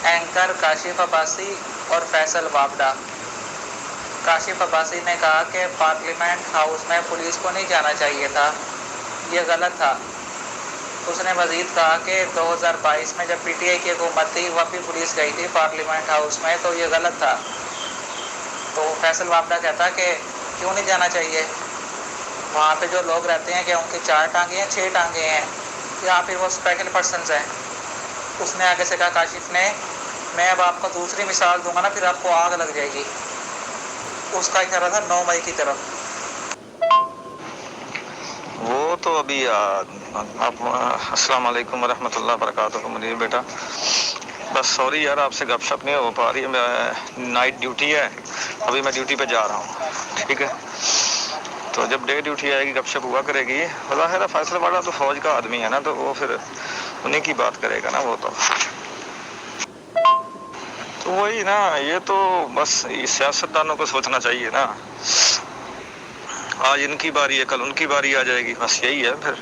Anchor Kashif Abbasi اور فیصل وابڈا۔ کاشف عباسی نے کہا کہ پارلیمنٹ ہاؤس میں پولیس کو نہیں جانا چاہیے تھا، یہ غلط تھا۔ اس نے مزید کہا کہ 2022 میں جب پی ٹی آئی کی حکومت تھی وہاں بھی پولیس گئی تھی پارلیمنٹ ہاؤس میں، تو یہ غلط تھا۔ تو فیصل وابڈا کہتا کہ کیوں نہیں جانا چاہیے، وہاں پہ جو لوگ رہتے ہیں کہ ان کی 4 ٹانگیں ہیں 6 ٹانگیں ہیں یا پھر وہ اسپیشل پرسنز ہیں۔ اس نے آگے سے کہا کاشف نے، میں اب آپ کو دوسری مثال دوں گا نا پھر آپ کو آگ لگ جائے گی۔ اس کا اشارہ تھا 9 مئی کی طرف۔ وہ تو ابھی آپ السلام علیکم ورحمۃ اللہ وبرکاتہ منیر بیٹا، بس سوری یار آپ سے گپ شپ نہیں ہو پا رہی ہے، میں نائٹ ڈیوٹی ہے، ابھی میں ڈیوٹی پہ جا رہا ہوں، ٹھیک ہے؟ تو جب ڈے ڈیوٹی آئے گی گپ شپ ہوا کرے گی۔ ظاہر ہے فیصل والا تو فوج کا آدمی ہے نا، تو وہ پھر انہیں کی بات کرے گا نا، وہ تو وہی نا، یہ تو بس سیاستدانوں کو سوچنا چاہیے نا، آج ان کی باری ہے کل ان کی باری آ جائے گی، بس یہی ہے پھر۔